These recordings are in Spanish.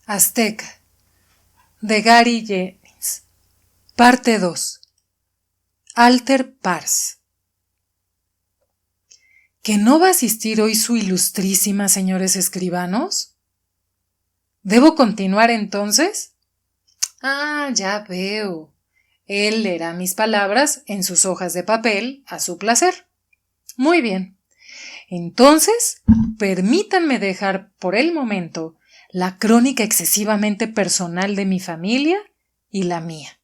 Azteca, de Gary Jennings. Parte 2. Alter Pars. ¿Que no va a asistir hoy su ilustrísima, señores escribanos? ¿Debo continuar entonces? Ya veo. Él leerá mis palabras en sus hojas de papel a su placer. Muy bien. Entonces, permítanme dejar por el momento la crónica excesivamente personal de mi familia y la mía.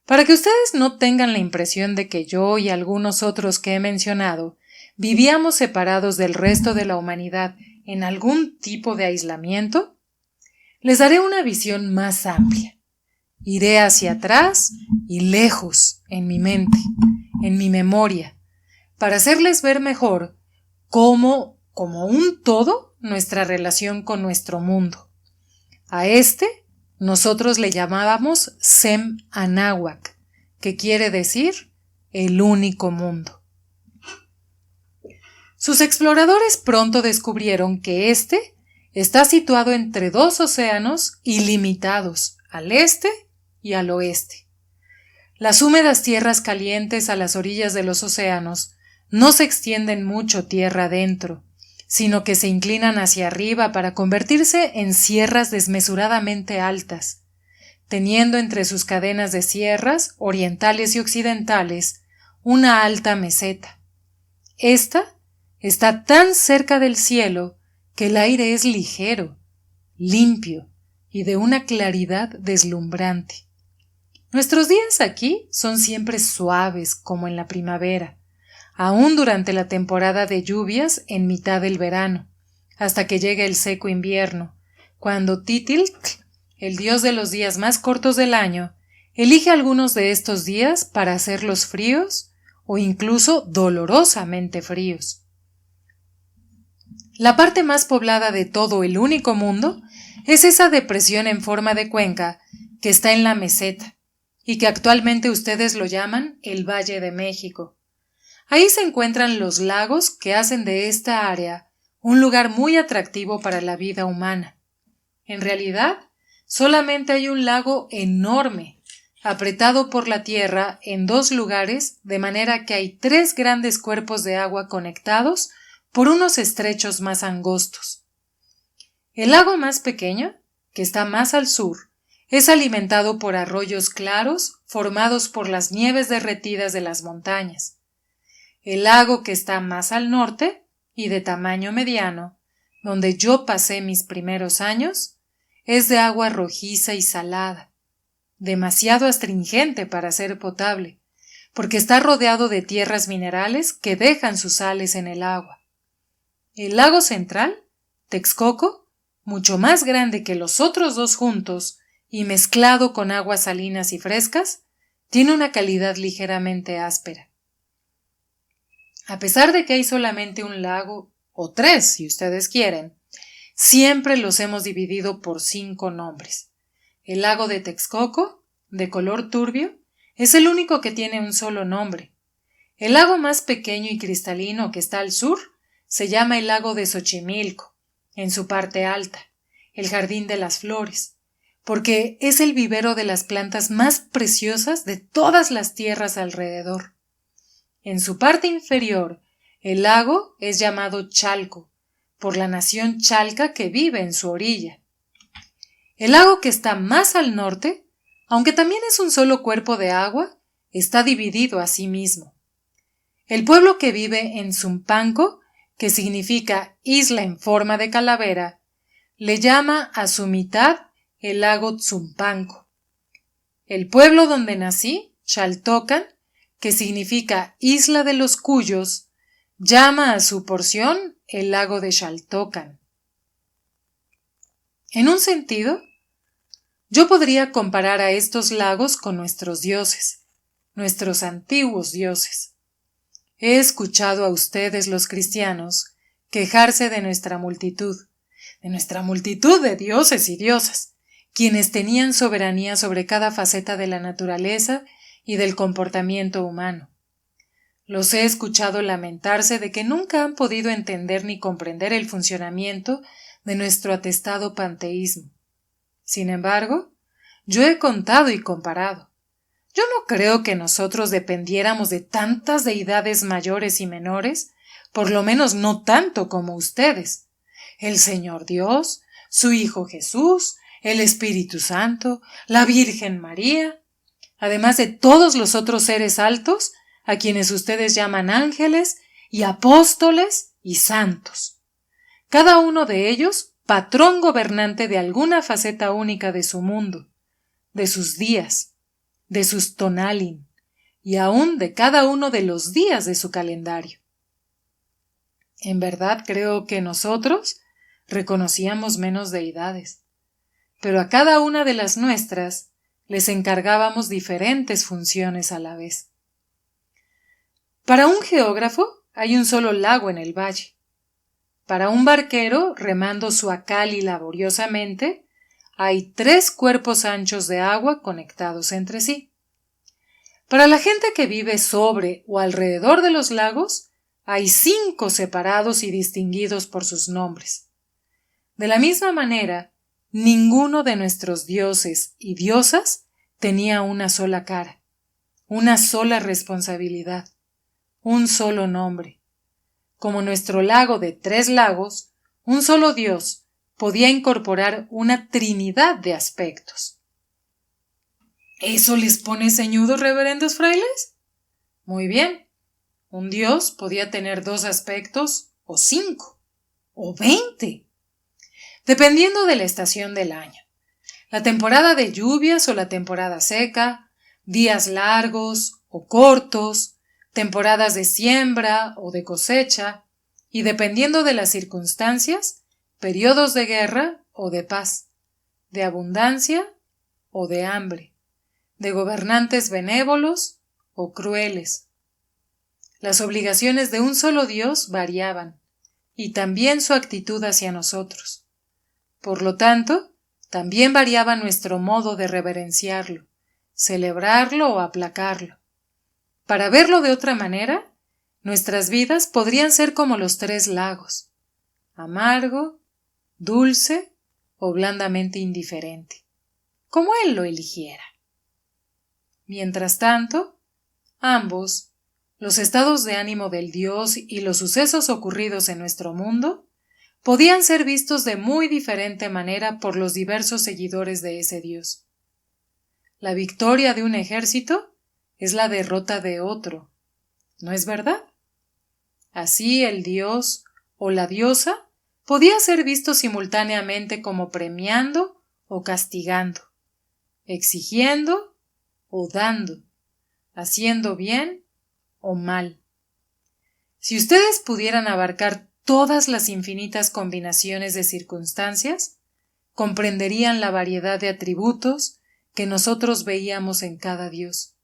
Para que ustedes no tengan la impresión de que yo y algunos otros que he mencionado vivíamos separados del resto de la humanidad en algún tipo de aislamiento, les daré una visión más amplia. Iré hacia atrás y lejos en mi mente, en mi memoria, para hacerles ver mejor cómo, como un todo, nuestra relación con nuestro mundo. A nosotros le llamábamos Sem Anáhuac, que quiere decir el único mundo. Sus exploradores pronto descubrieron que está situado entre dos océanos ilimitados, al este y al oeste. Las húmedas tierras calientes a las orillas de los océanos no se extienden mucho tierra adentro, sino que se inclinan hacia arriba para convertirse en sierras desmesuradamente altas, teniendo entre sus cadenas de sierras, orientales y occidentales, una alta meseta. Esta está tan cerca del cielo que el aire es ligero, limpio y de una claridad deslumbrante. Nuestros días aquí son siempre suaves como en la primavera, aún durante la temporada de lluvias en mitad del verano, hasta que llegue el seco invierno, cuando Titiltl, el dios de los días más cortos del año, elige algunos de estos días para hacerlos fríos o incluso dolorosamente fríos. La parte más poblada de todo el único mundo es esa depresión en forma de cuenca que está en la meseta y que actualmente ustedes lo llaman el Valle de México. Ahí se encuentran los lagos que hacen de esta área un lugar muy atractivo para la vida humana. En realidad, solamente hay un lago enorme, apretado por la tierra en dos lugares, de manera que hay 3 grandes cuerpos de agua conectados por unos estrechos más angostos. El lago más pequeño, que está más al sur, es alimentado por arroyos claros formados por las nieves derretidas de las montañas. El lago que está más al norte, y de tamaño mediano, donde yo pasé mis primeros años, es de agua rojiza y salada, demasiado astringente para ser potable, porque está rodeado de tierras minerales que dejan sus sales en el agua. El lago central, Texcoco, mucho más grande que los otros dos juntos y mezclado con aguas salinas y frescas, tiene una calidad ligeramente áspera. A pesar de que hay solamente un lago, o 3 si ustedes quieren, siempre los hemos dividido por 5 nombres. El lago de Texcoco, de color turbio, es el único que tiene un solo nombre. El lago más pequeño y cristalino que está al sur se llama el lago de Xochimilco, en su parte alta, el jardín de las flores, porque es el vivero de las plantas más preciosas de todas las tierras alrededor. En su parte inferior, el lago es llamado Chalco, por la nación chalca que vive en su orilla. El lago que está más al norte, aunque también es un solo cuerpo de agua, está dividido a sí mismo. El pueblo que vive en Zumpanco, que significa isla en forma de calavera, le llama a su mitad el lago Tzumpanco. El pueblo donde nací, Xaltocan, que significa isla de los cuyos, llama a su porción el lago de Xaltocan. En un sentido, yo podría comparar a estos lagos con nuestros dioses, nuestros antiguos dioses. He escuchado a ustedes, los cristianos, quejarse de nuestra multitud de dioses y diosas, quienes tenían soberanía sobre cada faceta de la naturaleza y del comportamiento humano. Los he escuchado lamentarse de que nunca han podido entender ni comprender el funcionamiento de nuestro atestado panteísmo, Sin embargo, yo he contado y comparado. Yo no creo que nosotros dependiéramos de tantas deidades mayores y menores, por lo menos no tanto como ustedes. El Señor Dios, su Hijo Jesús, el Espíritu Santo, la Virgen María, además de todos los otros seres altos, a quienes ustedes llaman ángeles y apóstoles y santos. Cada uno de ellos patrón gobernante de alguna faceta única de su mundo, de sus días, de sus tonalin, y aún de cada uno de los días de su calendario. En verdad creo que nosotros reconocíamos menos deidades, pero a cada una de las nuestras les encargábamos diferentes funciones a la vez. Para un geógrafo hay un solo lago en el valle. Para un barquero, remando su acali laboriosamente, hay 3 cuerpos anchos de agua conectados entre sí. Para la gente que vive sobre o alrededor de los lagos, hay 5 separados y distinguidos por sus nombres. De la misma manera, ninguno de nuestros dioses y diosas tenía una sola cara, una sola responsabilidad, un solo nombre. Como nuestro lago de 3 lagos, un solo dios podía incorporar una trinidad de aspectos. ¿Eso les pone ceñudos, reverendos frailes? Muy bien. Un dios podía tener 2 aspectos, o 5, o 20, dependiendo de la estación del año. La temporada de lluvias o la temporada seca, días largos o cortos, temporadas de siembra o de cosecha, y dependiendo de las circunstancias, periodos de guerra o de paz, de abundancia o de hambre, de gobernantes benévolos o crueles. Las obligaciones de un solo Dios variaban, y también su actitud hacia nosotros. Por lo tanto, también variaba nuestro modo de reverenciarlo, celebrarlo o aplacarlo. Para verlo de otra manera, nuestras vidas podrían ser como los 3 lagos, amargo, dulce o blandamente indiferente, como él lo eligiera. Mientras tanto, ambos, los estados de ánimo del Dios y los sucesos ocurridos en nuestro mundo, podían ser vistos de muy diferente manera por los diversos seguidores de ese Dios. La victoria de un ejército es la derrota de otro, ¿no es verdad? Así el Dios o la diosa podía ser visto simultáneamente como premiando o castigando, exigiendo o dando, haciendo bien o mal. Si ustedes pudieran abarcar todas las infinitas combinaciones de circunstancias, comprenderían la variedad de atributos que nosotros veíamos en cada Dios,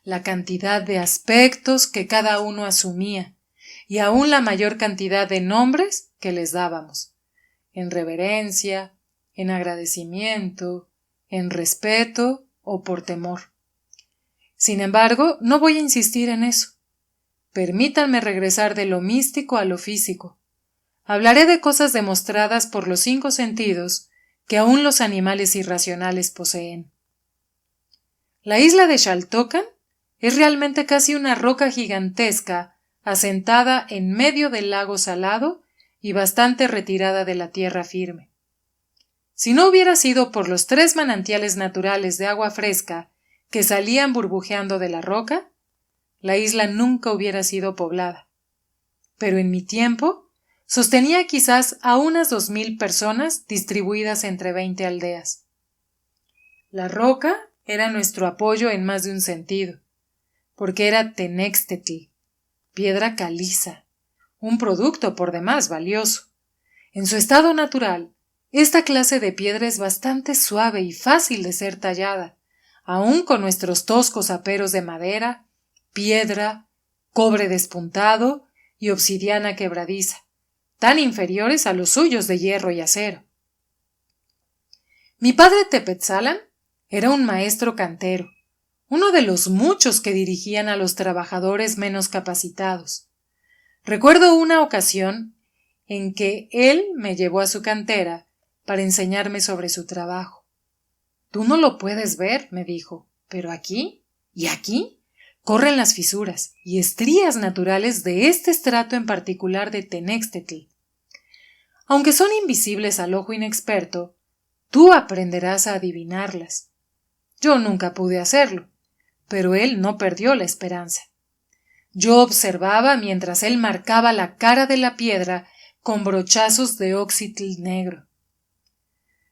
la cantidad de aspectos que cada uno asumía, y aún la mayor cantidad de nombres que les dábamos, en reverencia, en agradecimiento, en respeto o por temor. Sin embargo, no voy a insistir en eso. Permítanme regresar de lo místico a lo físico. Hablaré de cosas demostradas por los 5 sentidos que aún los animales irracionales poseen. La isla de Xaltocan es realmente casi una roca gigantesca asentada en medio del lago salado y bastante retirada de la tierra firme. Si no hubiera sido por los 3 manantiales naturales de agua fresca que salían burbujeando de la roca, la isla nunca hubiera sido poblada. Pero en mi tiempo sostenía quizás a unas 2000 personas distribuidas entre 20 aldeas. La roca era nuestro apoyo en más de un sentido, porque era Tenextetl, piedra caliza, un producto por demás valioso. En su estado natural, esta clase de piedra es bastante suave y fácil de ser tallada, aun con nuestros toscos aperos de madera, piedra, cobre despuntado y obsidiana quebradiza, tan inferiores a los suyos de hierro y acero. Mi padre Tepetzalan era un maestro cantero, uno de los muchos que dirigían a los trabajadores menos capacitados. Recuerdo una ocasión en que él me llevó a su cantera para enseñarme sobre su trabajo. Tú no lo puedes ver, me dijo, pero aquí y aquí corren las fisuras y estrías naturales de este estrato en particular de Tenextetl. Aunque son invisibles al ojo inexperto, tú aprenderás a adivinarlas. Yo nunca pude hacerlo, pero él no perdió la esperanza. Yo observaba mientras él marcaba la cara de la piedra con brochazos de óxitl negro.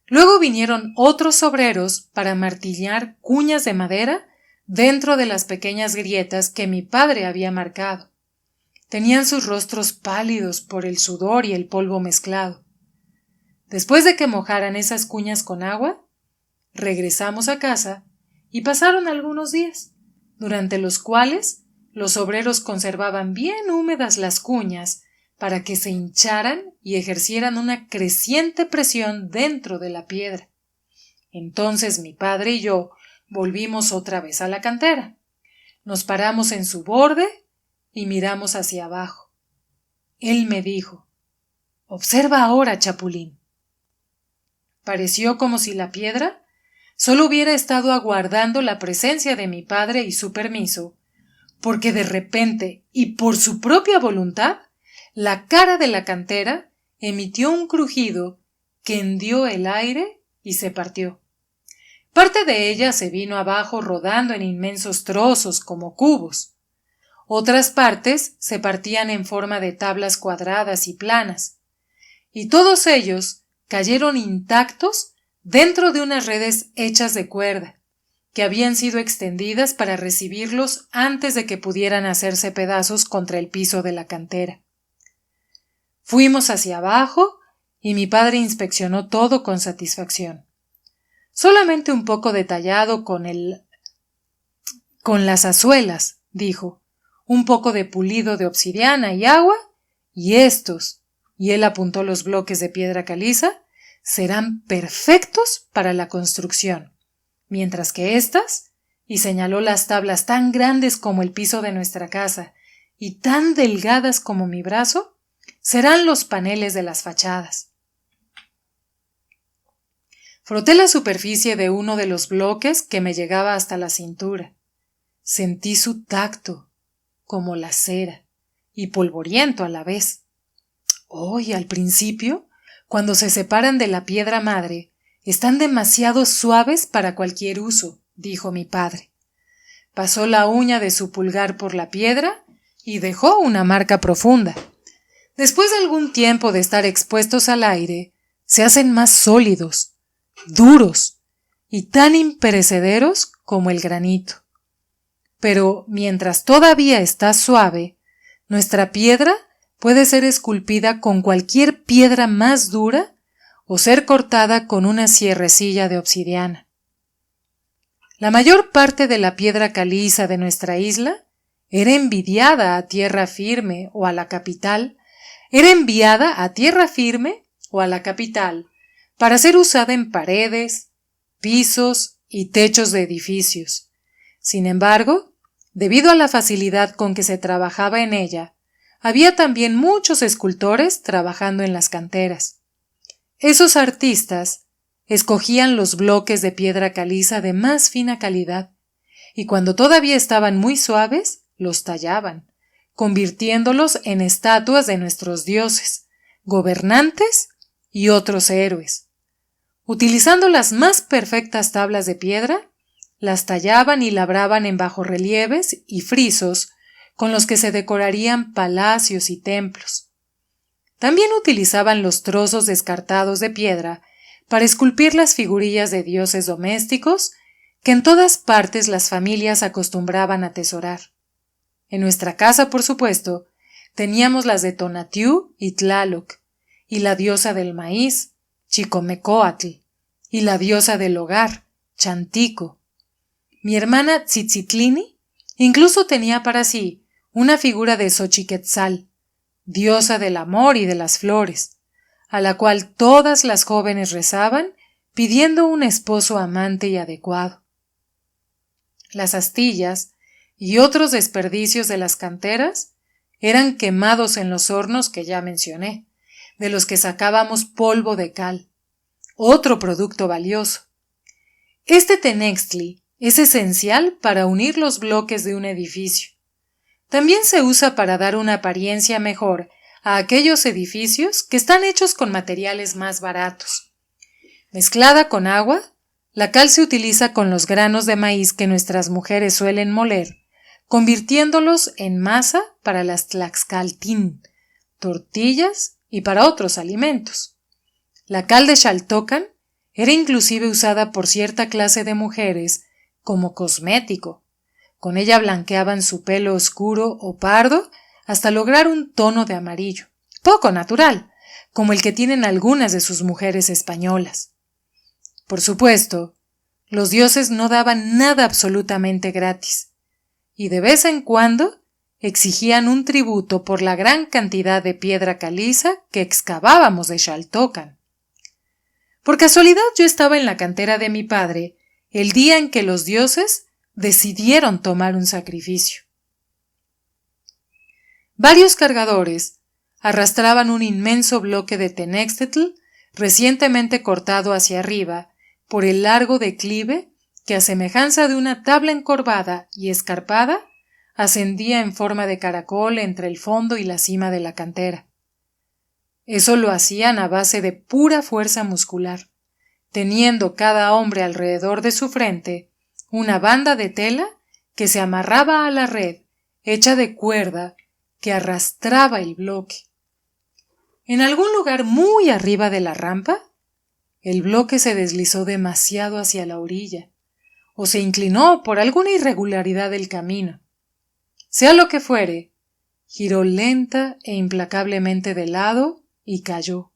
Luego vinieron otros obreros para martillar cuñas de madera dentro de las pequeñas grietas que mi padre había marcado. Tenían sus rostros pálidos por el sudor y el polvo mezclado. Después de que mojaran esas cuñas con agua, regresamos a casa y pasaron algunos días, durante los cuales los obreros conservaban bien húmedas las cuñas para que se hincharan y ejercieran una creciente presión dentro de la piedra. Entonces mi padre y yo volvimos otra vez a la cantera. Nos paramos en su borde y miramos hacia abajo. Él me dijo: «Observa ahora, Chapulín». Pareció como si la piedra solo hubiera estado aguardando la presencia de mi padre y su permiso, porque de repente y por su propia voluntad, la cara de la cantera emitió un crujido que hendió el aire y se partió. Parte de ella se vino abajo rodando en inmensos trozos como cubos. Otras partes se partían en forma de tablas cuadradas y planas, y todos ellos cayeron intactos dentro de unas redes hechas de cuerda, que habían sido extendidas para recibirlos antes de que pudieran hacerse pedazos contra el piso de la cantera. Fuimos hacia abajo y mi padre inspeccionó todo con satisfacción. Solamente un poco detallado con las azuelas, dijo, un poco de pulido de obsidiana y agua, y estos, y él apuntó los bloques de piedra caliza, serán perfectos para la construcción, mientras que éstas, y señaló las tablas tan grandes como el piso de nuestra casa y tan delgadas como mi brazo, serán los paneles de las fachadas. Froté la superficie de uno de los bloques que me llegaba hasta la cintura. Sentí su tacto, como la cera, y polvoriento a la vez. Y al principio, cuando se separan de la piedra madre, están demasiado suaves para cualquier uso, dijo mi padre. Pasó la uña de su pulgar por la piedra y dejó una marca profunda. Después de algún tiempo de estar expuestos al aire, se hacen más sólidos, duros y tan imperecederos como el granito. Pero mientras todavía está suave, nuestra piedra puede ser esculpida con cualquier piedra más dura o ser cortada con una sierrecilla de obsidiana. La mayor parte de la piedra caliza de nuestra isla era enviada a tierra firme o a la capital para ser usada en paredes, pisos y techos de edificios. Sin embargo, debido a la facilidad con que se trabajaba en ella, había también muchos escultores trabajando en las canteras. Esos artistas escogían los bloques de piedra caliza de más fina calidad, y cuando todavía estaban muy suaves, los tallaban, convirtiéndolos en estatuas de nuestros dioses, gobernantes y otros héroes. Utilizando las más perfectas tablas de piedra, las tallaban y labraban en bajorrelieves y frisos con los que se decorarían palacios y templos. También utilizaban los trozos descartados de piedra para esculpir las figurillas de dioses domésticos que en todas partes las familias acostumbraban atesorar. En nuestra casa, por supuesto, teníamos las de Tonatiuh y Tlaloc, y la diosa del maíz, Chicomecoatl, y la diosa del hogar, Chantico. Mi hermana Tzitzitline incluso tenía para sí una figura de Xochiquetzal, diosa del amor y de las flores, a la cual todas las jóvenes rezaban pidiendo un esposo amante y adecuado. Las astillas y otros desperdicios de las canteras eran quemados en los hornos que ya mencioné, de los que sacábamos polvo de cal, otro producto valioso. Este tenextli es esencial para unir los bloques de un edificio. También se usa para dar una apariencia mejor a aquellos edificios que están hechos con materiales más baratos. Mezclada con agua, la cal se utiliza con los granos de maíz que nuestras mujeres suelen moler, convirtiéndolos en masa para las tlaxcaltín, tortillas y para otros alimentos. La cal de Xaltocan era inclusive usada por cierta clase de mujeres como cosmético. Con ella blanqueaban su pelo oscuro o pardo hasta lograr un tono de amarillo, poco natural, como el que tienen algunas de sus mujeres españolas. Por supuesto, los dioses no daban nada absolutamente gratis, y de vez en cuando exigían un tributo por la gran cantidad de piedra caliza que excavábamos de Xaltocan. Por casualidad yo estaba en la cantera de mi padre el día en que los dioses decidieron tomar un sacrificio. Varios cargadores arrastraban un inmenso bloque de tenextetl recientemente cortado hacia arriba por el largo declive que, a semejanza de una tabla encorvada y escarpada, ascendía en forma de caracol entre el fondo y la cima de la cantera. Eso lo hacían a base de pura fuerza muscular, teniendo cada hombre alrededor de su frente una banda de tela que se amarraba a la red hecha de cuerda que arrastraba el bloque. En algún lugar muy arriba de la rampa, el bloque se deslizó demasiado hacia la orilla, o se inclinó por alguna irregularidad del camino. Sea lo que fuere, giró lenta e implacablemente de lado y cayó.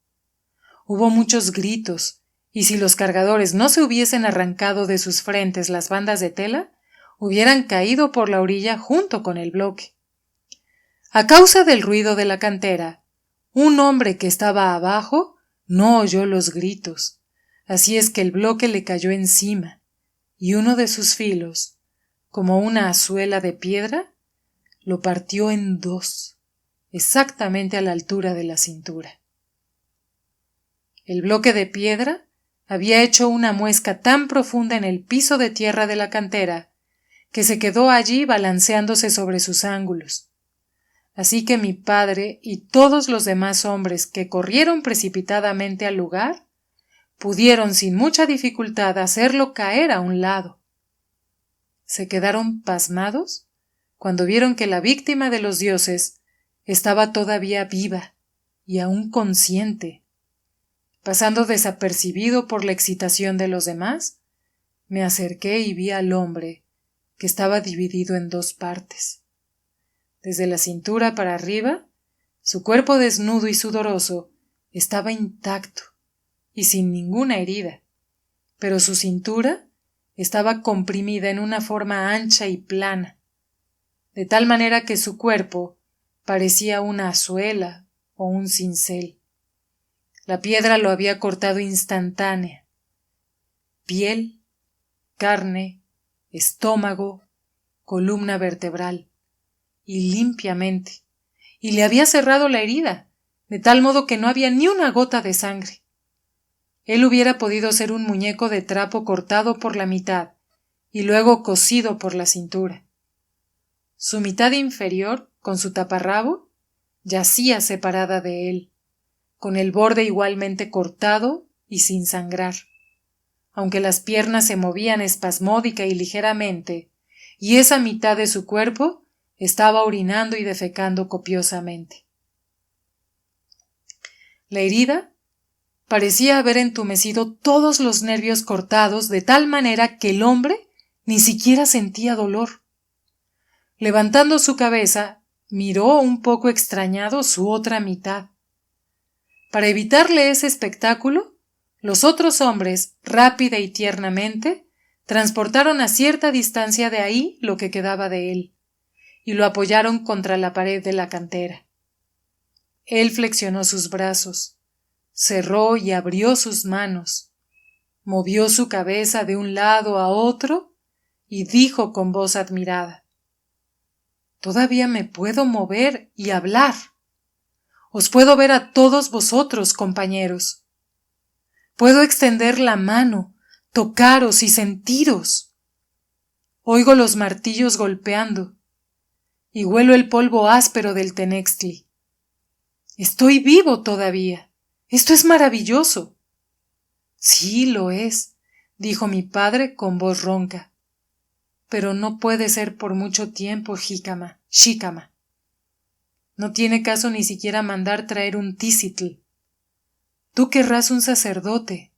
Hubo muchos gritos, y si los cargadores no se hubiesen arrancado de sus frentes las bandas de tela, hubieran caído por la orilla junto con el bloque. A causa del ruido de la cantera, un hombre que estaba abajo no oyó los gritos, así es que el bloque le cayó encima, y uno de sus filos, como una azuela de piedra, lo partió en dos, exactamente a la altura de la cintura. El bloque de piedra había hecho una muesca tan profunda en el piso de tierra de la cantera que se quedó allí balanceándose sobre sus ángulos. Así que mi padre y todos los demás hombres que corrieron precipitadamente al lugar pudieron sin mucha dificultad hacerlo caer a un lado. Se quedaron pasmados cuando vieron que la víctima de los dioses estaba todavía viva y aún consciente. Pasando desapercibido por la excitación de los demás, me acerqué y vi al hombre, que estaba dividido en dos partes. Desde la cintura para arriba, su cuerpo desnudo y sudoroso estaba intacto y sin ninguna herida, pero su cintura estaba comprimida en una forma ancha y plana, de tal manera que su cuerpo parecía una azuela o un cincel. La piedra lo había cortado instantánea. Piel, carne, estómago, columna vertebral, y limpiamente, y le había cerrado la herida, de tal modo que no había ni una gota de sangre. Él hubiera podido ser un muñeco de trapo cortado por la mitad y luego cosido por la cintura. Su mitad inferior, con su taparrabo, yacía separada de él, con el borde igualmente cortado y sin sangrar, aunque las piernas se movían espasmódica y ligeramente, y esa mitad de su cuerpo estaba orinando y defecando copiosamente. La herida parecía haber entumecido todos los nervios cortados de tal manera que el hombre ni siquiera sentía dolor. Levantando su cabeza, miró un poco extrañado su otra mitad. Para evitarle ese espectáculo, los otros hombres, rápida y tiernamente, transportaron a cierta distancia de ahí lo que quedaba de él, y lo apoyaron contra la pared de la cantera. Él flexionó sus brazos, cerró y abrió sus manos, movió su cabeza de un lado a otro y dijo con voz admirada: «Todavía me puedo mover y hablar. Os puedo ver a todos vosotros, compañeros. Puedo extender la mano, tocaros y sentiros. Oigo los martillos golpeando y huelo el polvo áspero del Tenextli. Estoy vivo todavía. Esto es maravilloso. Sí, lo es, dijo mi padre con voz ronca. Pero no puede ser por mucho tiempo, Shikama. No tiene caso ni siquiera mandar traer un Ticitl. Tú querrás un sacerdote.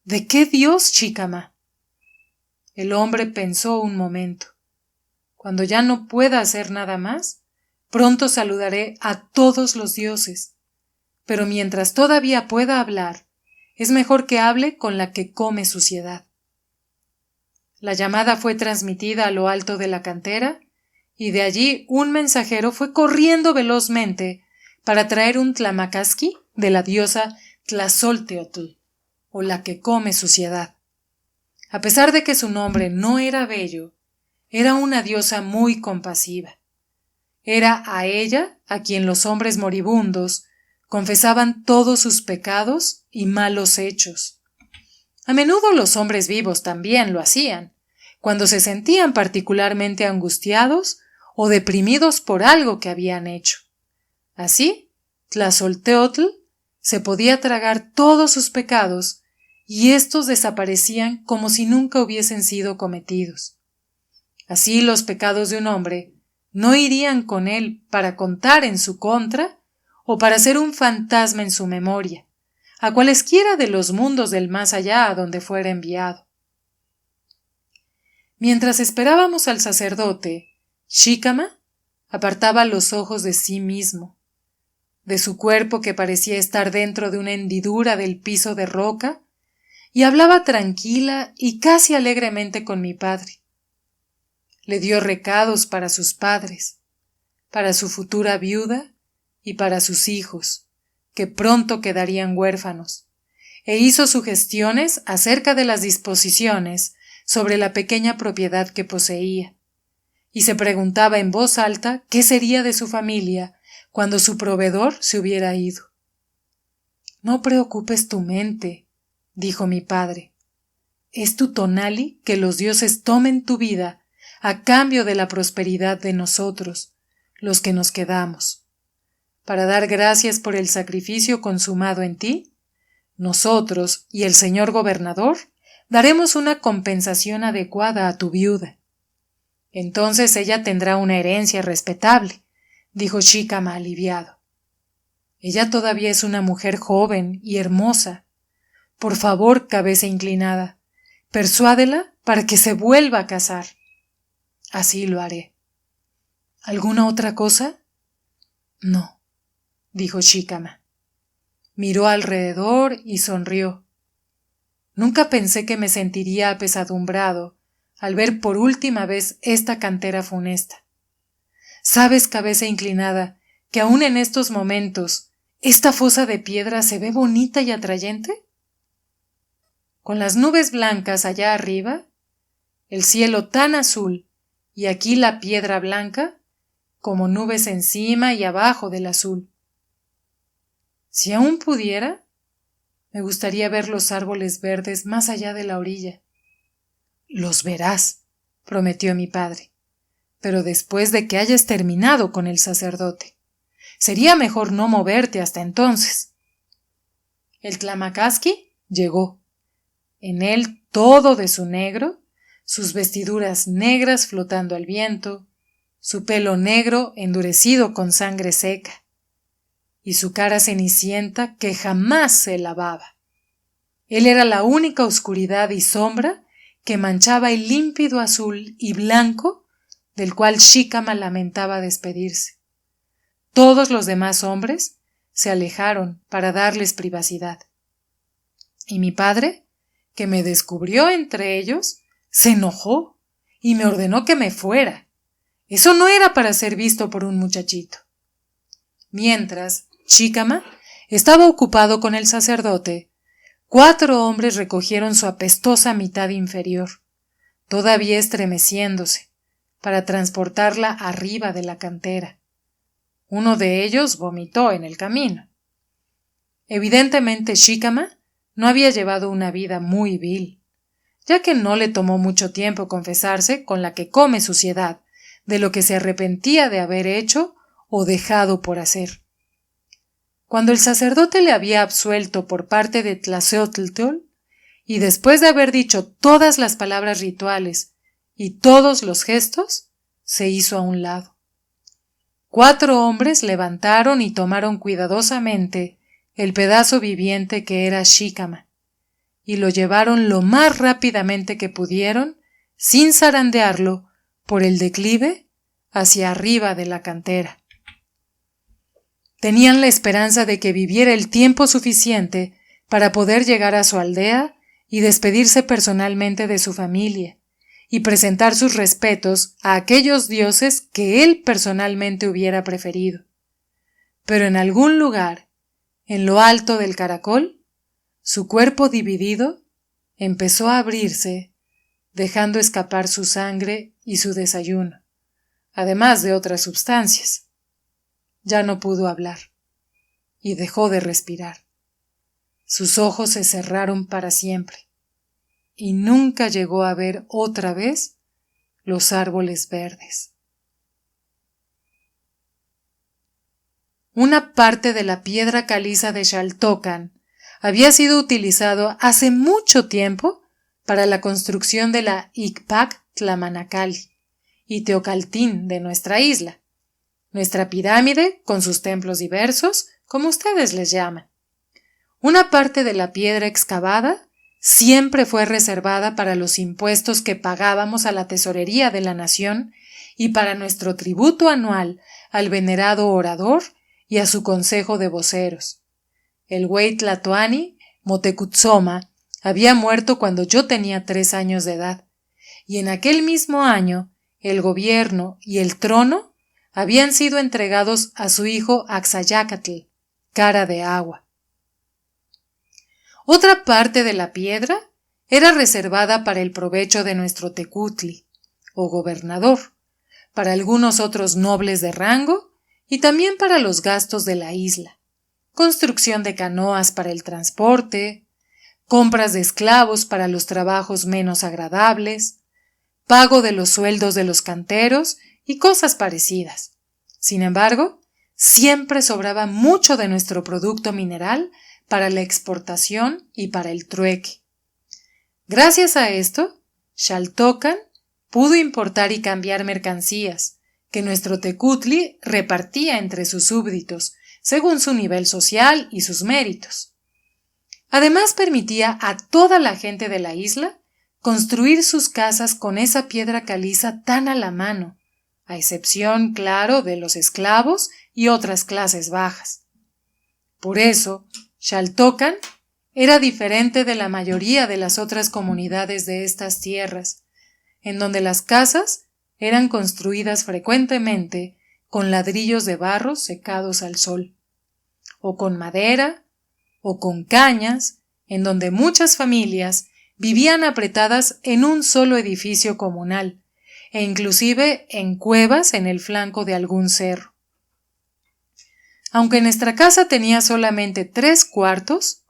¿De qué dios, Shikama? El hombre pensó un momento. Cuando ya no pueda hacer nada más, pronto saludaré a todos los dioses. Pero mientras todavía pueda hablar, es mejor que hable con la que come suciedad. La llamada fue transmitida a lo alto de la cantera, y de allí un mensajero fue corriendo velozmente para traer un tlamacasqui de la diosa Tlazolteotl, o la que come suciedad. A pesar de que su nombre no era bello, era una diosa muy compasiva. Era a ella a quien los hombres moribundos confesaban todos sus pecados y malos hechos. A menudo los hombres vivos también lo hacían, cuando se sentían particularmente angustiados o deprimidos por algo que habían hecho. Así, Tlazolteotl se podía tragar todos sus pecados y éstos desaparecían como si nunca hubiesen sido cometidos. Así los pecados de un hombre no irían con él para contar en su contra o para ser un fantasma en su memoria, a cualesquiera de los mundos del más allá a donde fuera enviado. Mientras esperábamos al sacerdote, Shikama apartaba los ojos de sí mismo, de su cuerpo que parecía estar dentro de una hendidura del piso de roca, y hablaba tranquila y casi alegremente con mi padre. Le dio recados para sus padres, para su futura viuda y para sus hijos, que pronto quedarían huérfanos, e hizo sugestiones acerca de las disposiciones sobre la pequeña propiedad que poseía, y se preguntaba en voz alta qué sería de su familia cuando su proveedor se hubiera ido. No preocupes tu mente, dijo mi padre. Es tu tonali que los dioses tomen tu vida a cambio de la prosperidad de nosotros, los que nos quedamos. Para dar gracias por el sacrificio consumado en ti, nosotros y el señor gobernador daremos una compensación adecuada a tu viuda. Entonces ella tendrá una herencia respetable, dijo Shikama aliviado. Ella todavía es una mujer joven y hermosa. Por favor, cabeza inclinada, persuádela para que se vuelva a casar. Así lo haré. ¿Alguna otra cosa? No, dijo Shikama. Miró alrededor y sonrió. Nunca pensé que me sentiría apesadumbrado al ver por última vez esta cantera funesta. ¿Sabes, cabeza inclinada, que aún en estos momentos esta fosa de piedra se ve bonita y atrayente? Con las nubes blancas allá arriba, el cielo tan azul y aquí la piedra blanca, como nubes encima y abajo del azul. Si aún pudiera, me gustaría ver los árboles verdes más allá de la orilla. Los verás, prometió mi padre, pero después de que hayas terminado con el sacerdote. Sería mejor no moverte hasta entonces. El tlamacasqui llegó. En él todo de su negro, sus vestiduras negras flotando al viento, su pelo negro endurecido con sangre seca, y su cara cenicienta que jamás se lavaba. Él era la única oscuridad y sombra que manchaba el límpido azul y blanco del cual Shikama lamentaba despedirse. Todos los demás hombres se alejaron para darles privacidad. Y mi padre, que me descubrió entre ellos, se enojó y me ordenó que me fuera. Eso no era para ser visto por un muchachito. Mientras Shikama estaba ocupado con el sacerdote, 4 hombres recogieron su apestosa mitad inferior, todavía estremeciéndose, para transportarla arriba de la cantera. Uno de ellos vomitó en el camino. Evidentemente Shikama no había llevado una vida muy vil. ya que no le tomó mucho tiempo confesarse con la que come suciedad de lo que se arrepentía de haber hecho o dejado por hacer. Cuando el sacerdote le había absuelto por parte de Tlazolteotl, y después de haber dicho todas las palabras rituales y todos los gestos, se hizo a un lado. 4 hombres levantaron y tomaron cuidadosamente el pedazo viviente que era Shikama, y lo llevaron lo más rápidamente que pudieron, sin zarandearlo, por el declive hacia arriba de la cantera. Tenían la esperanza de que viviera el tiempo suficiente para poder llegar a su aldea y despedirse personalmente de su familia, y presentar sus respetos a aquellos dioses que él personalmente hubiera preferido. Pero en algún lugar, en lo alto del caracol, su cuerpo dividido empezó a abrirse, dejando escapar su sangre y su desayuno, además de otras sustancias. Ya no pudo hablar, y dejó de respirar. Sus ojos se cerraron para siempre, y nunca llegó a ver otra vez los árboles verdes. Una parte de la piedra caliza de Xaltocan había sido utilizado hace mucho tiempo para la construcción de la Icpac Tlamanacali y Teocaltín de nuestra isla, nuestra pirámide con sus templos diversos, como ustedes les llaman. Una parte de la piedra excavada siempre fue reservada para los impuestos que pagábamos a la tesorería de la nación y para nuestro tributo anual al venerado orador y a su consejo de voceros. El güey Tlatoani Motecutzoma había muerto cuando yo tenía 3 años de edad, y en aquel mismo año el gobierno y el trono habían sido entregados a su hijo Axayacatl, cara de agua. Otra parte de la piedra era reservada para el provecho de nuestro tecutli, o gobernador, para algunos otros nobles de rango y también para los gastos de la isla, construcción de canoas para el transporte, compras de esclavos para los trabajos menos agradables, pago de los sueldos de los canteros y cosas parecidas. Sin embargo, siempre sobraba mucho de nuestro producto mineral para la exportación y para el trueque. Gracias a esto, Xaltocan pudo importar y cambiar mercancías que nuestro tecutli repartía entre sus súbditos, según su nivel social y sus méritos. Además, permitía a toda la gente de la isla construir sus casas con esa piedra caliza tan a la mano, a excepción, claro, de los esclavos y otras clases bajas. Por eso, Xaltocan era diferente de la mayoría de las otras comunidades de estas tierras, en donde las casas eran construidas frecuentemente con ladrillos de barro secados al sol, o con madera, o con cañas, en donde muchas familias vivían apretadas en un solo edificio comunal, e inclusive en cuevas en el flanco de algún cerro. Aunque nuestra casa tenía solamente 3 cuartos,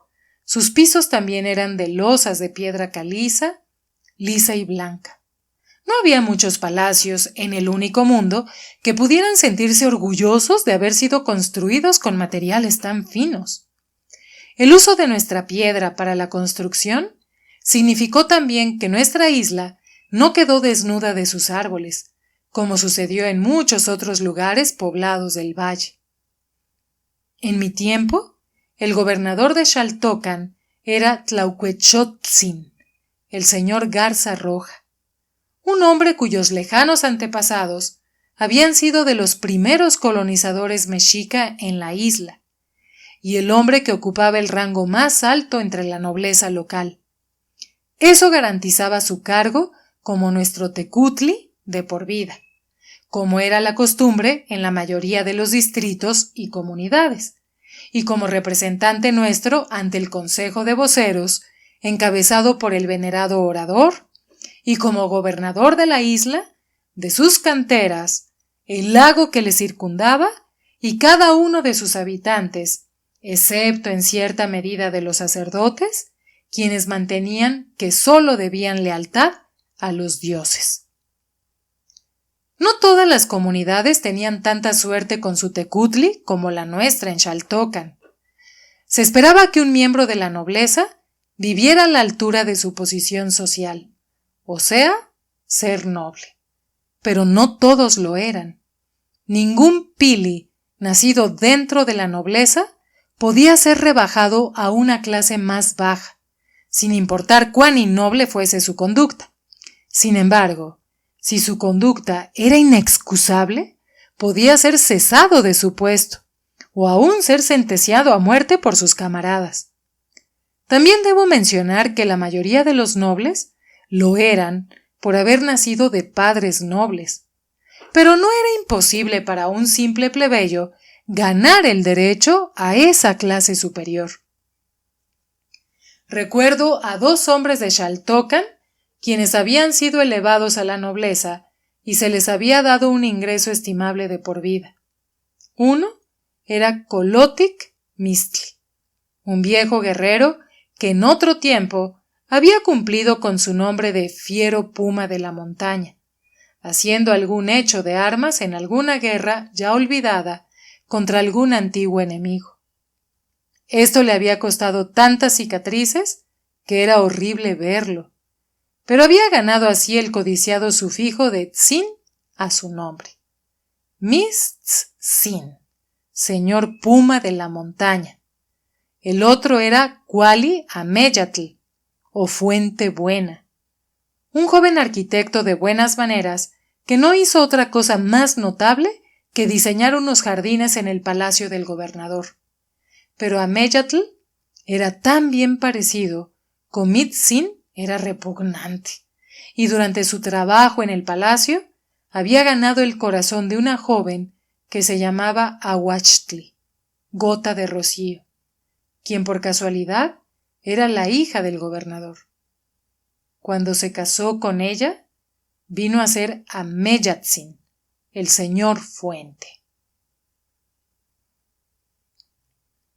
sus pisos también eran de losas de piedra caliza, lisa y blanca. No había muchos palacios en el único mundo que pudieran sentirse orgullosos de haber sido construidos con materiales tan finos. El uso de nuestra piedra para la construcción significó también que nuestra isla no quedó desnuda de sus árboles, como sucedió en muchos otros lugares poblados del valle. En mi tiempo, el gobernador de Xaltocan era Tlauquechotzin, el señor Garza Roja, un hombre cuyos lejanos antepasados habían sido de los primeros colonizadores mexica en la isla, y el hombre que ocupaba el rango más alto entre la nobleza local. Eso garantizaba su cargo como nuestro tecutli de por vida, como era la costumbre en la mayoría de los distritos y comunidades, y como representante nuestro ante el Consejo de Voceros, encabezado por el venerado orador, y como gobernador de la isla, de sus canteras, el lago que le circundaba y cada uno de sus habitantes, excepto en cierta medida de los sacerdotes, quienes mantenían que sólo debían lealtad a los dioses. No todas las comunidades tenían tanta suerte con su tecutli como la nuestra en Xaltocan. Se esperaba que un miembro de la nobleza viviera a la altura de su posición social, o sea, ser noble. Pero no todos lo eran. Ningún pili nacido dentro de la nobleza podía ser rebajado a una clase más baja, sin importar cuán innoble fuese su conducta. Sin embargo, si su conducta era inexcusable, podía ser cesado de su puesto, o aún ser sentenciado a muerte por sus camaradas. También debo mencionar que la mayoría de los nobles lo eran por haber nacido de padres nobles, pero no era imposible para un simple plebeyo ganar el derecho a esa clase superior. Recuerdo a 2 hombres de Xaltocan quienes habían sido elevados a la nobleza y se les había dado un ingreso estimable de por vida. Uno era Colotic Mistli, un viejo guerrero que en otro tiempo había cumplido con su nombre de fiero puma de la montaña, haciendo algún hecho de armas en alguna guerra ya olvidada contra algún antiguo enemigo. Esto le había costado tantas cicatrices que era horrible verlo, pero había ganado así el codiciado sufijo de Tzin a su nombre. Mis-Tzin, señor puma de la montaña. El otro era Cuali Ameyatl, o Fuente Buena, un joven arquitecto de buenas maneras que no hizo otra cosa más notable que diseñar unos jardines en el palacio del gobernador. Pero Ameyatl era tan bien parecido como Mitzin era repugnante, y durante su trabajo en el palacio había ganado el corazón de una joven que se llamaba Ahuachtli, gota de rocío, quien por casualidad era la hija del gobernador. Cuando se casó con ella, vino a ser Ameyatzin, el señor Fuente.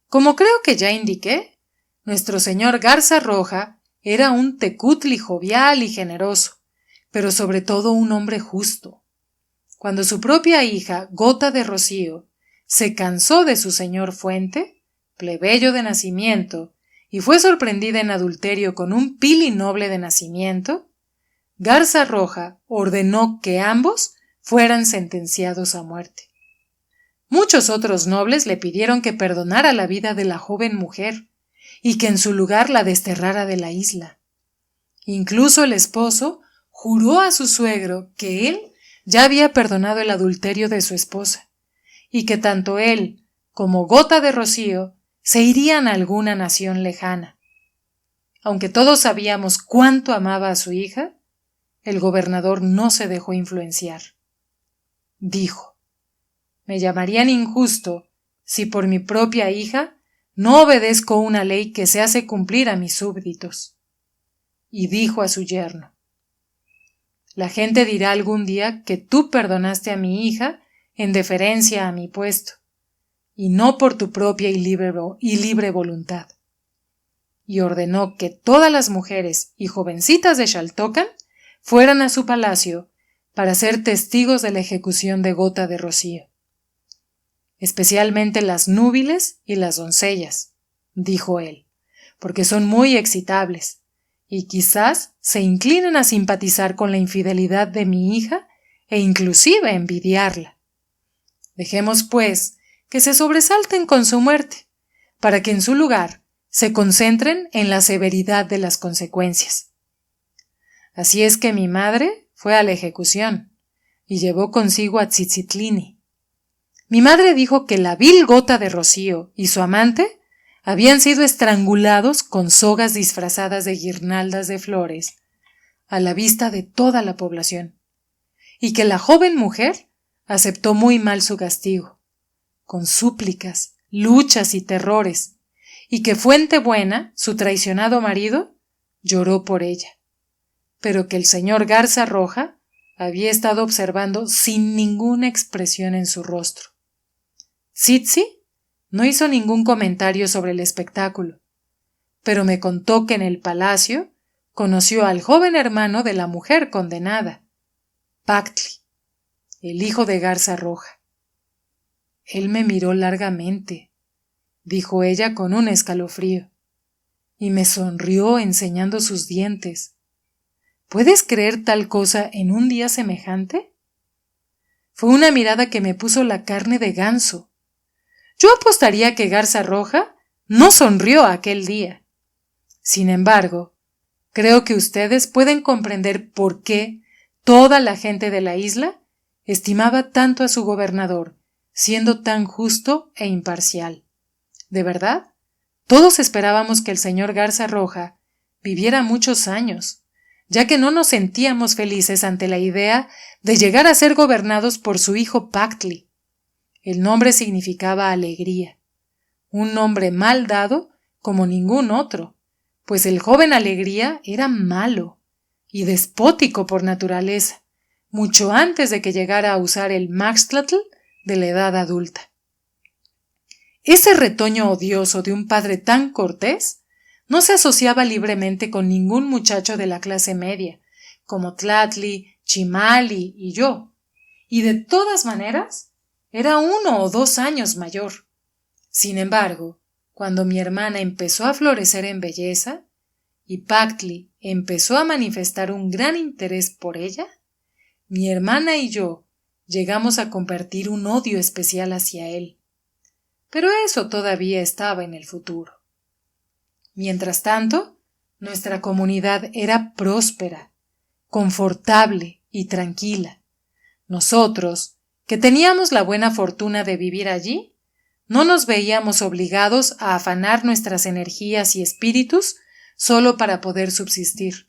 Como creo que ya indiqué, nuestro señor Garza Roja era un tecutli jovial y generoso, pero sobre todo un hombre justo. Cuando su propia hija, Gota de Rocío, se cansó de su señor Fuente, plebeyo de nacimiento, y fue sorprendida en adulterio con un pili noble de nacimiento, Garza Roja ordenó que ambos fueran sentenciados a muerte. Muchos otros nobles le pidieron que perdonara la vida de la joven mujer y que en su lugar la desterrara de la isla. Incluso el esposo juró a su suegro que él ya había perdonado el adulterio de su esposa y que tanto él como Gota de Rocío se irían a alguna nación lejana. Aunque todos sabíamos cuánto amaba a su hija, el gobernador no se dejó influenciar. Dijo: «Me llamarían injusto si por mi propia hija no obedezco una ley que se hace cumplir a mis súbditos». Y dijo a su yerno: «La gente dirá algún día que tú perdonaste a mi hija en deferencia a mi puesto, y no por tu propia y libre voluntad». Y ordenó que todas las mujeres y jovencitas de Xaltocan fueran a su palacio para ser testigos de la ejecución de Gota de Rocío. «Especialmente las núbiles y las doncellas», dijo él, «porque son muy excitables, y quizás se inclinen a simpatizar con la infidelidad de mi hija e inclusive envidiarla. Dejemos, pues, que se sobresalten con su muerte, para que en su lugar se concentren en la severidad de las consecuencias». Así es que mi madre fue a la ejecución y llevó consigo a Tzitzitline. Mi madre dijo que la vil Gota de Rocío y su amante habían sido estrangulados con sogas disfrazadas de guirnaldas de flores a la vista de toda la población, y que la joven mujer aceptó muy mal su castigo, con súplicas, luchas y terrores, y que Fuente Buena, su traicionado marido, lloró por ella, pero que el señor Garza Roja había estado observando sin ninguna expresión en su rostro. Tzitzi no hizo ningún comentario sobre el espectáculo, pero me contó que en el palacio conoció al joven hermano de la mujer condenada, Pactli, el hijo de Garza Roja. Él me miró largamente, dijo ella con un escalofrío, y me sonrió enseñando sus dientes. ¿Puedes creer tal cosa en un día semejante? Fue una mirada que me puso la carne de ganso. Yo apostaría que Garza Roja no sonrió aquel día. Sin embargo, creo que ustedes pueden comprender por qué toda la gente de la isla estimaba tanto a su gobernador, siendo tan justo e imparcial. ¿De verdad? Todos esperábamos que el señor Garza Roja viviera muchos años, ya que no nos sentíamos felices ante la idea de llegar a ser gobernados por su hijo Pactli. El nombre significaba alegría, un nombre mal dado como ningún otro, pues el joven Alegría era malo y despótico por naturaleza, mucho antes de que llegara a usar el Maxtlatl de la edad adulta. Ese retoño odioso de un padre tan cortés no se asociaba libremente con ningún muchacho de la clase media, como Tlatli, Chimali y yo, y de todas maneras era 1 o 2 años mayor. Sin embargo, cuando mi hermana empezó a florecer en belleza y Pactli empezó a manifestar un gran interés por ella, mi hermana y yo llegamos a compartir un odio especial hacia él. Pero eso todavía estaba en el futuro. Mientras tanto, nuestra comunidad era próspera, confortable y tranquila. Nosotros, que teníamos la buena fortuna de vivir allí, no nos veíamos obligados a afanar nuestras energías y espíritus solo para poder subsistir.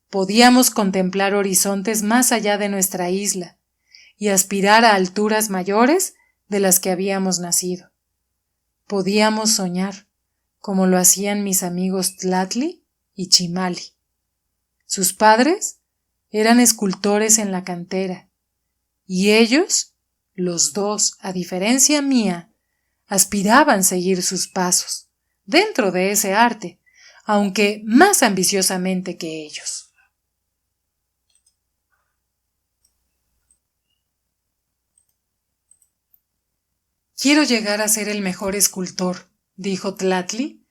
Podíamos contemplar horizontes más allá de nuestra isla y aspirar a alturas mayores de las que habíamos nacido. Podíamos soñar, como lo hacían mis amigos Tlatli y Chimali. Sus padres eran escultores en la cantera, y ellos, los dos, a diferencia mía, aspiraban a seguir sus pasos, dentro de ese arte, aunque más ambiciosamente que ellos. Quiero llegar a ser el mejor escultor, dijo Tlatli,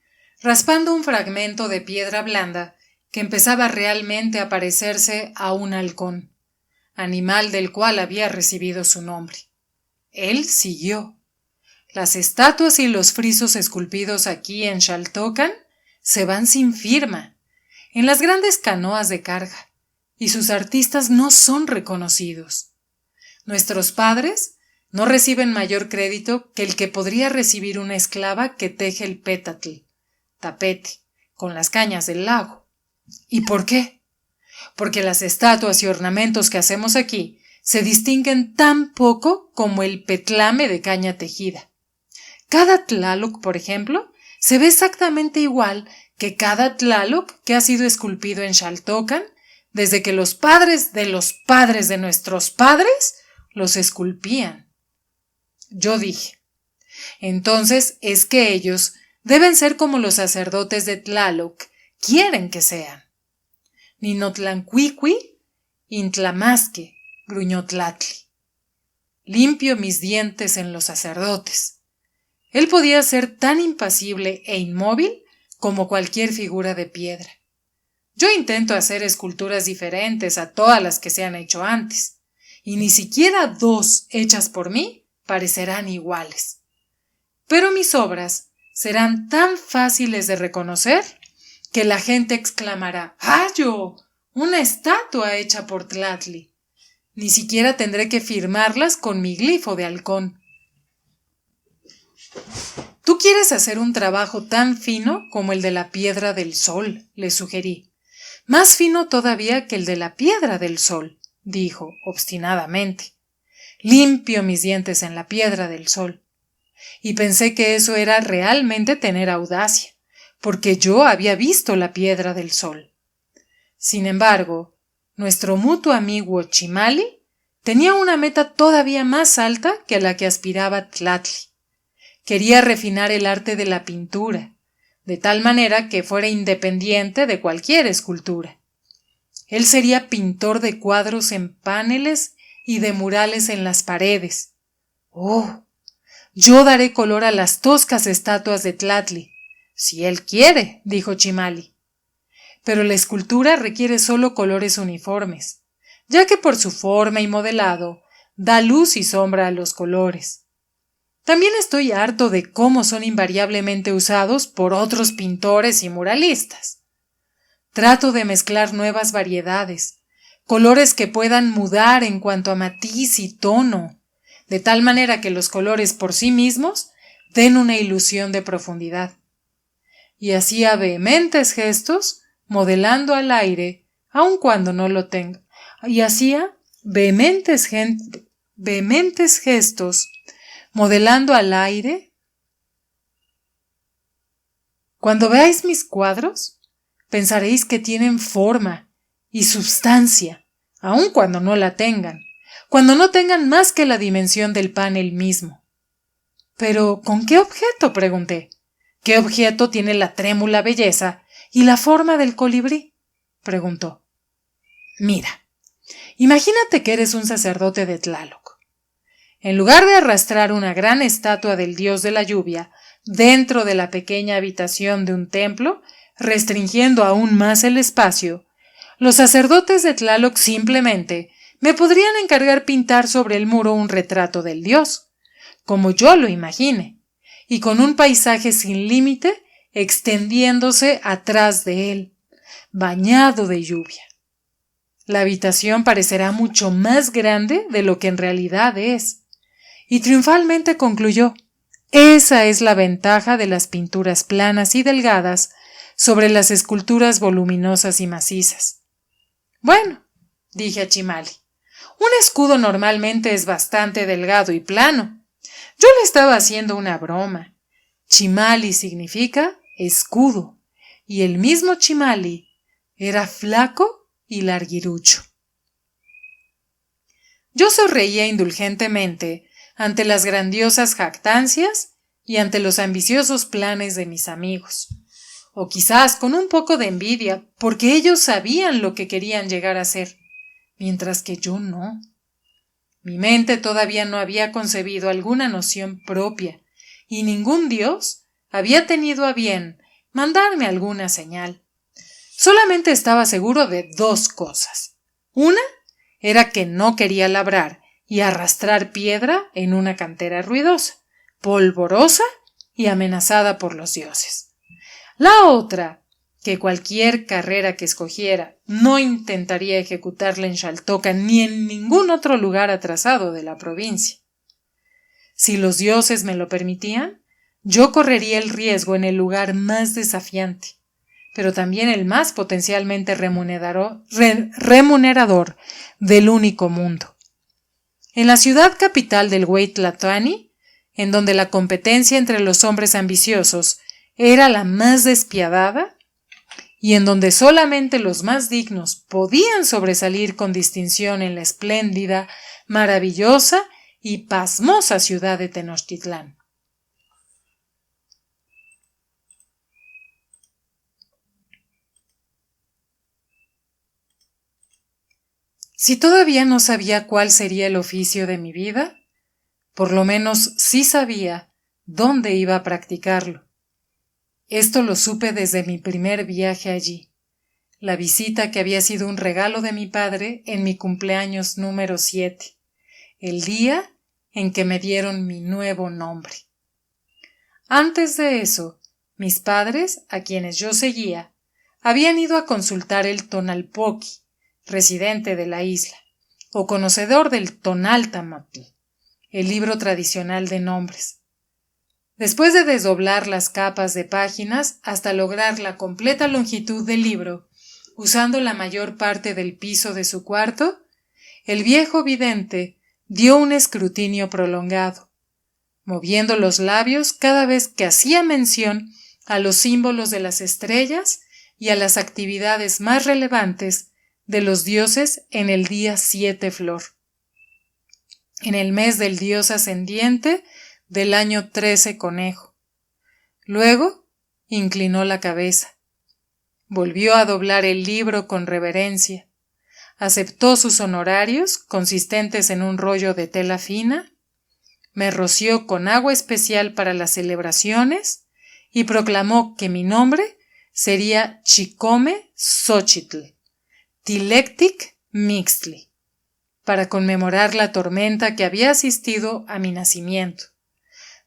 raspando un fragmento de piedra blanda que empezaba realmente a parecerse a un halcón, animal del cual había recibido su nombre. Él siguió. Las estatuas y los frisos esculpidos aquí en Xaltocan se van sin firma, en las grandes canoas de carga, y sus artistas no son reconocidos. Nuestros padres no reciben mayor crédito que el que podría recibir una esclava que teje el pétatl, tapete, con las cañas del lago. ¿Y por qué? Porque las estatuas y ornamentos que hacemos aquí se distinguen tan poco como el petlame de caña tejida. Cada Tlaloc, por ejemplo, se ve exactamente igual que cada Tlaloc que ha sido esculpido en Xaltocan desde que los padres de nuestros padres los esculpían. Yo dije, entonces es que ellos deben ser como los sacerdotes de Tlaloc quieren que sean. Ninotlancuicui, intlamasque, gruñó Tlatli. Limpio mis dientes en los sacerdotes. Él podía ser tan impasible e inmóvil como cualquier figura de piedra. Yo intento hacer esculturas diferentes a todas las que se han hecho antes, y ni siquiera 2 hechas por mí parecerán iguales. Pero mis obras serán tan fáciles de reconocer que la gente exclamará: ¡Ayo! ¡Una estatua hecha por Tlatli! Ni siquiera tendré que firmarlas con mi glifo de halcón. Tú quieres hacer un trabajo tan fino como el de la piedra del sol, le sugerí. Más fino todavía que el de la piedra del sol, dijo obstinadamente. Limpio mis dientes en la piedra del sol. Y pensé que eso era realmente tener audacia, porque yo había visto la piedra del sol. Sin embargo, nuestro mutuo amigo Chimali tenía una meta todavía más alta que a la que aspiraba Tlatli. Quería refinar el arte de la pintura, de tal manera que fuera independiente de cualquier escultura. Él sería pintor de cuadros en paneles y de murales en las paredes. ¡Oh! Yo daré color a las toscas estatuas de Tlatli. Si él quiere, dijo Chimali. Pero la escultura requiere solo colores uniformes, ya que por su forma y modelado da luz y sombra a los colores. También estoy harto de cómo son invariablemente usados por otros pintores y muralistas. Trato de mezclar nuevas variedades, colores que puedan mudar en cuanto a matiz y tono, de tal manera que los colores por sí mismos den una ilusión de profundidad. Y hacía vehementes gestos, modelando al aire, aun cuando no lo tenga. Y hacía vehementes gestos, modelando al aire. Cuando veáis mis cuadros, pensaréis que tienen forma y substancia, aun cuando no la tengan, cuando no tengan más que la dimensión del panel mismo. ¿Pero con qué objeto?, pregunté. ¿Qué objeto tiene la trémula belleza y la forma del colibrí?, preguntó. Mira, imagínate que eres un sacerdote de Tlaloc. En lugar de arrastrar una gran estatua del dios de la lluvia dentro de la pequeña habitación de un templo, restringiendo aún más el espacio, los sacerdotes de Tlaloc simplemente me podrían encargar pintar sobre el muro un retrato del dios, como yo lo imagine, y con un paisaje sin límite extendiéndose atrás de él, bañado de lluvia. La habitación parecerá mucho más grande de lo que en realidad es. Y triunfalmente concluyó: esa es la ventaja de las pinturas planas y delgadas sobre las esculturas voluminosas y macizas. Bueno, dije a Chimali, un escudo normalmente es bastante delgado y plano. Yo le estaba haciendo una broma. Chimali significa escudo, y el mismo Chimali era flaco y larguirucho. Yo sonreía indulgentemente ante las grandiosas jactancias y ante los ambiciosos planes de mis amigos, o quizás con un poco de envidia, porque ellos sabían lo que querían llegar a ser, mientras que yo no. Mi mente todavía no había concebido alguna noción propia, y ningún dios había tenido a bien mandarme alguna señal. Solamente estaba seguro de dos cosas. Una era que no quería labrar y arrastrar piedra en una cantera ruidosa, polvorosa y amenazada por los dioses. La otra, que cualquier carrera que escogiera no intentaría ejecutarla en Xaltoca ni en ningún otro lugar atrasado de la provincia. Si los dioses me lo permitían, yo correría el riesgo en el lugar más desafiante, pero también el más potencialmente remunerador del único mundo. En la ciudad capital del Hueytlatlani, en donde la competencia entre los hombres ambiciosos era la más despiadada, y en donde solamente los más dignos podían sobresalir con distinción en la espléndida, maravillosa y pasmosa ciudad de Tenochtitlán. Si todavía no sabía cuál sería el oficio de mi vida, por lo menos sí sabía dónde iba a practicarlo. Esto lo supe desde mi primer viaje allí, la visita que había sido un regalo de mi padre en mi cumpleaños número 7, el día en que me dieron mi nuevo nombre. Antes de eso, mis padres, a quienes yo seguía, habían ido a consultar el Tonalpoqui, residente de la isla, o conocedor del Tonaltamaptl, el libro tradicional de nombres. Después de desdoblar las capas de páginas hasta lograr la completa longitud del libro, usando la mayor parte del piso de su cuarto, el viejo vidente dio un escrutinio prolongado, moviendo los labios cada vez que hacía mención a los símbolos de las estrellas y a las actividades más relevantes de los dioses en el día 7 Flor, en el mes del dios ascendiente del año 13 Conejo. Luego Inclinó la cabeza. Volvió a doblar el libro con reverencia. Aceptó sus honorarios, consistentes en un rollo de tela fina, me roció con agua especial para las celebraciones y proclamó que mi nombre sería Chicome Xochitl, Tilectic Mixtli, para conmemorar la tormenta que había asistido a mi nacimiento.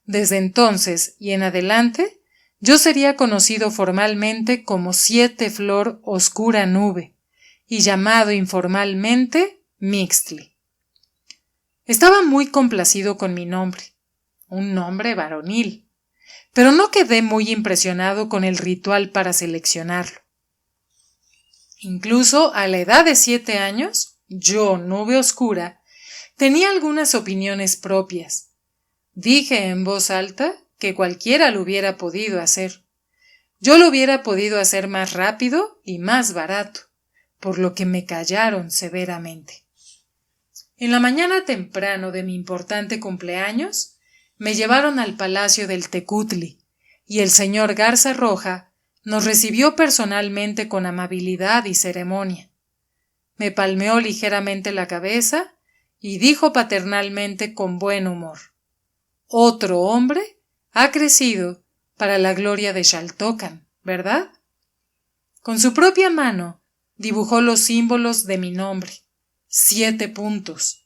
Desde entonces y en adelante, yo sería conocido formalmente como Siete Flor Oscura Nube y llamado informalmente Mixtli. Estaba muy complacido con mi nombre, un nombre varonil, pero no quedé muy impresionado con el ritual para seleccionarlo. Incluso a la edad de 7 años, yo, Nube Oscura, tenía algunas opiniones propias. Dije en voz alta que cualquiera lo hubiera podido hacer. Yo lo hubiera podido hacer más rápido y más barato, por lo que me callaron severamente. En la mañana temprano de mi importante cumpleaños, me llevaron al palacio del Tecutli, y el señor Garza Roja nos recibió personalmente con amabilidad y ceremonia. Me palmeó ligeramente la cabeza y dijo paternalmente con buen humor: «Otro hombre ha crecido para la gloria de Xaltocan, ¿verdad?». Con su propia mano dibujó los símbolos de mi nombre, 7 puntos,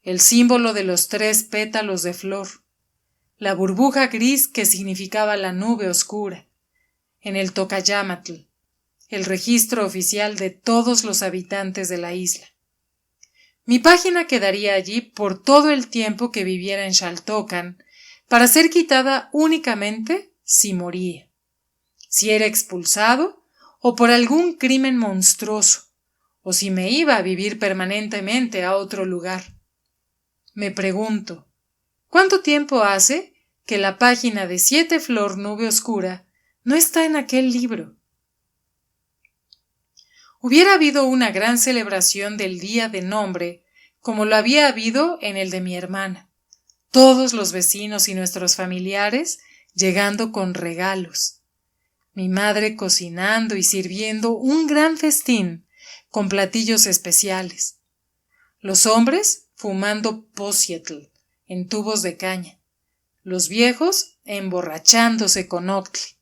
el símbolo de los 3 pétalos de flor, la burbuja gris que significaba la nube oscura, en el Tocayamatl, el registro oficial de todos los habitantes de la isla. Mi página quedaría allí por todo el tiempo que viviera en Xaltocan, para ser quitada únicamente si moría, si era expulsado o por algún crimen monstruoso, o si me iba a vivir permanentemente a otro lugar. Me pregunto, ¿cuánto tiempo hace que la página de 7 Flor Nube Oscura no está en aquel libro? Hubiera habido una gran celebración del día de nombre, como lo había habido en el de mi hermana, todos los vecinos y nuestros familiares llegando con regalos, mi madre cocinando y sirviendo un gran festín con platillos especiales, los hombres fumando possetl en tubos de caña, los viejos emborrachándose con octli.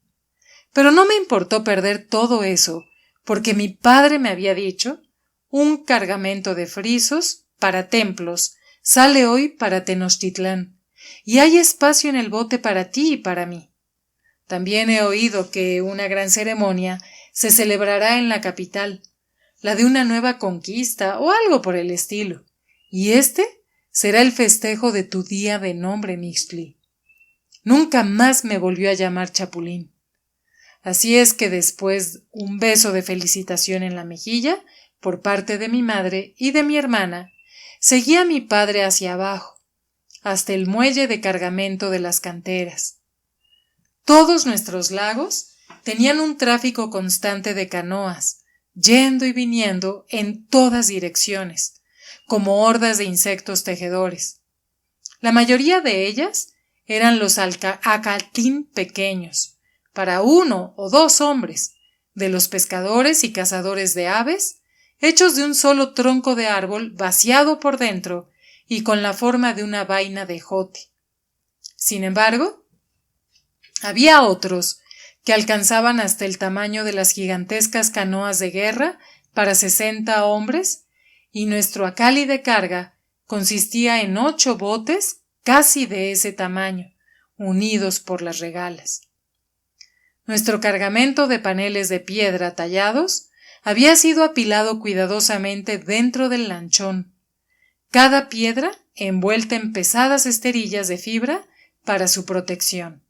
Pero no me importó perder todo eso, porque mi padre me había dicho: un cargamento de frisos para templos sale hoy para Tenochtitlán, y hay espacio en el bote para ti y para mí. También he oído que una gran ceremonia se celebrará en la capital, la de una nueva conquista o algo por el estilo, y este será el festejo de tu día de nombre, Mixtli. Nunca más me volvió a llamar Chapulín. Así es que después un beso de felicitación en la mejilla por parte de mi madre y de mi hermana, seguí a mi padre hacia abajo, hasta el muelle de cargamento de las canteras. Todos nuestros lagos tenían un tráfico constante de canoas, yendo y viniendo en todas direcciones, como hordas de insectos tejedores. La mayoría de ellas eran los acatlín pequeños, para 1 o 2 hombres, de los pescadores y cazadores de aves, hechos de un solo tronco de árbol vaciado por dentro y con la forma de una vaina de jote. Sin embargo, había otros que alcanzaban hasta el tamaño de las gigantescas canoas de guerra para 60 hombres, y nuestro acali de carga consistía en 8 botes casi de ese tamaño, unidos por las regalas. Nuestro cargamento de paneles de piedra tallados había sido apilado cuidadosamente dentro del lanchón, cada piedra envuelta en pesadas esterillas de fibra para su protección.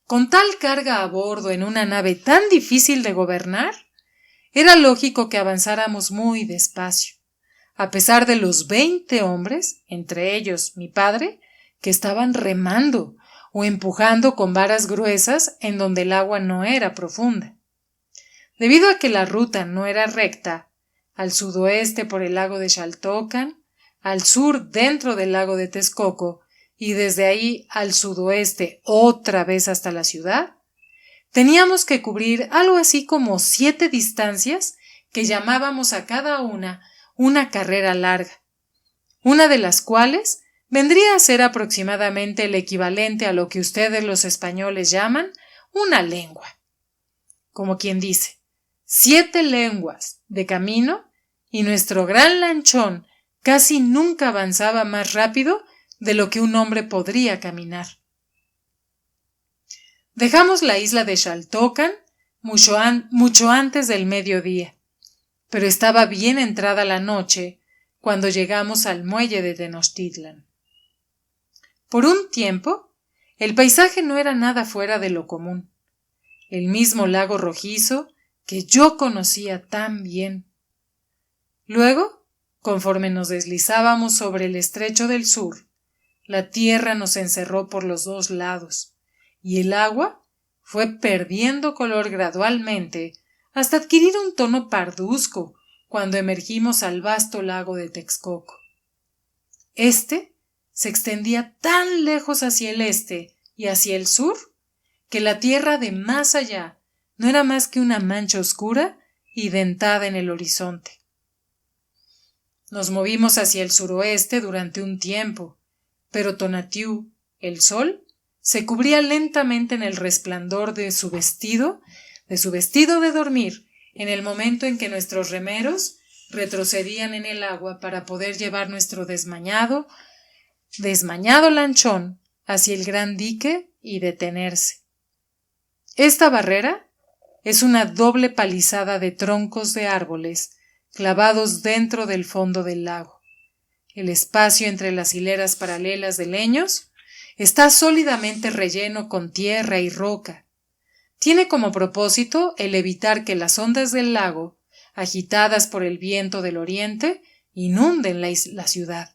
Con tal carga a bordo en una nave tan difícil de gobernar, era lógico que avanzáramos muy despacio, a pesar de los 20 hombres, entre ellos mi padre, que estaban remando o empujando con varas gruesas en donde el agua no era profunda. Debido a que la ruta no era recta, al sudoeste por el lago de Xaltocan, al sur dentro del lago de Texcoco y desde ahí al sudoeste otra vez hasta la ciudad, Teníamos que cubrir algo así como 7 distancias que llamábamos a cada una carrera larga, una de las cuales vendría a ser aproximadamente el equivalente a lo que ustedes los españoles llaman una lengua. Como quien dice, 7 lenguas de camino, y nuestro gran lanchón casi nunca avanzaba más rápido de lo que un hombre podría caminar. Dejamos la isla de Xaltocan mucho antes del mediodía, pero estaba bien entrada la noche cuando llegamos al muelle de Tenochtitlan. Por un tiempo, el paisaje no era nada fuera de lo común. El mismo lago rojizo que yo conocía tan bien. Luego, conforme nos deslizábamos sobre el estrecho del sur, la tierra nos encerró por los 2 lados, y el agua fue perdiendo color gradualmente hasta adquirir un tono parduzco cuando emergimos al vasto lago de Texcoco. Este se extendía tan lejos hacia el este y hacia el sur que la tierra de más allá no era más que una mancha oscura y dentada en el horizonte. Nos movimos hacia el suroeste durante un tiempo, pero Tonatiuh, el sol, se cubría lentamente en el resplandor de su vestido de dormir, en el momento en que nuestros remeros retrocedían en el agua para poder llevar nuestro desmañado lanchón hacia el gran dique y detenerse. Esta barrera es una doble palizada de troncos de árboles clavados dentro del fondo del lago. El espacio entre las hileras paralelas de leños está sólidamente relleno con tierra y roca. Tiene como propósito el evitar que las ondas del lago, agitadas por el viento del oriente, inunden la ciudad.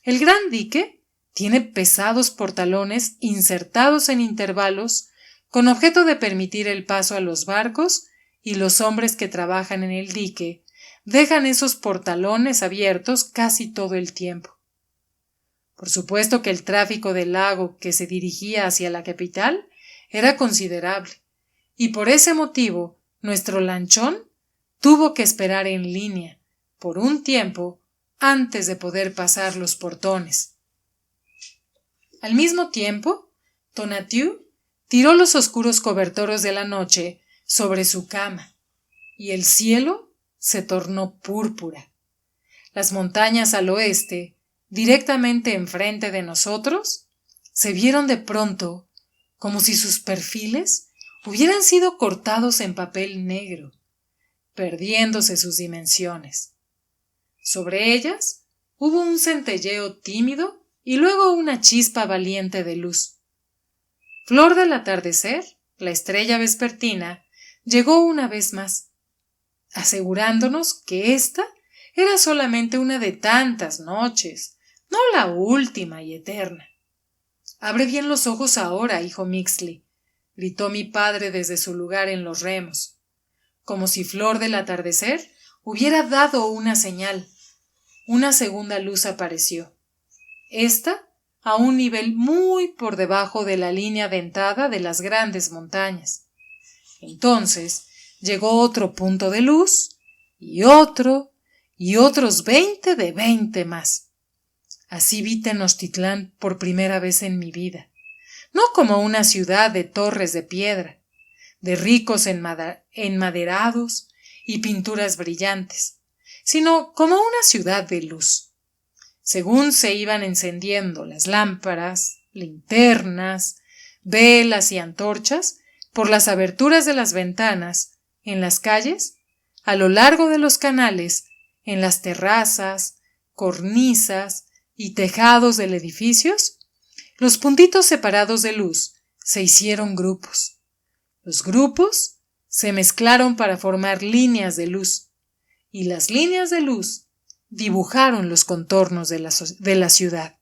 El gran dique tiene pesados portalones insertados en intervalos con objeto de permitir el paso a los barcos, y los hombres que trabajan en el dique dejan esos portalones abiertos casi todo el tiempo. Por supuesto que el tráfico del lago que se dirigía hacia la capital era considerable, y por ese motivo nuestro lanchón tuvo que esperar en línea por un tiempo antes de poder pasar los portones. Al mismo tiempo, Tonatiuh tiró los oscuros cobertores de la noche sobre su cama, y el cielo se tornó púrpura. Las montañas al oeste, directamente enfrente de nosotros, se vieron de pronto como si sus perfiles hubieran sido cortados en papel negro, perdiéndose sus dimensiones. Sobre ellas hubo un centelleo tímido y luego una chispa valiente de luz. Flor del atardecer, la estrella vespertina, llegó una vez más, asegurándonos que ésta era solamente una de tantas noches, no la última y eterna. Abre bien los ojos ahora, hijo Mixley, gritó mi padre desde su lugar en los remos, como si Flor del atardecer hubiera dado una señal. Una segunda luz apareció, esta a un nivel muy por debajo de la línea dentada de las grandes montañas. Entonces llegó otro punto de luz, y otro, y otros 20 de 20 más. Así vi Tenochtitlán por primera vez en mi vida, no como una ciudad de torres de piedra, de ricos enmaderados y pinturas brillantes, sino como una ciudad de luz. Según se iban encendiendo las lámparas, linternas, velas y antorchas por las aberturas de las ventanas, en las calles, a lo largo de los canales, en las terrazas, cornisas y tejados del edificios, los puntitos separados de luz se hicieron grupos. Los grupos se mezclaron para formar líneas de luz, y las líneas de luz dibujaron los contornos de la ciudad.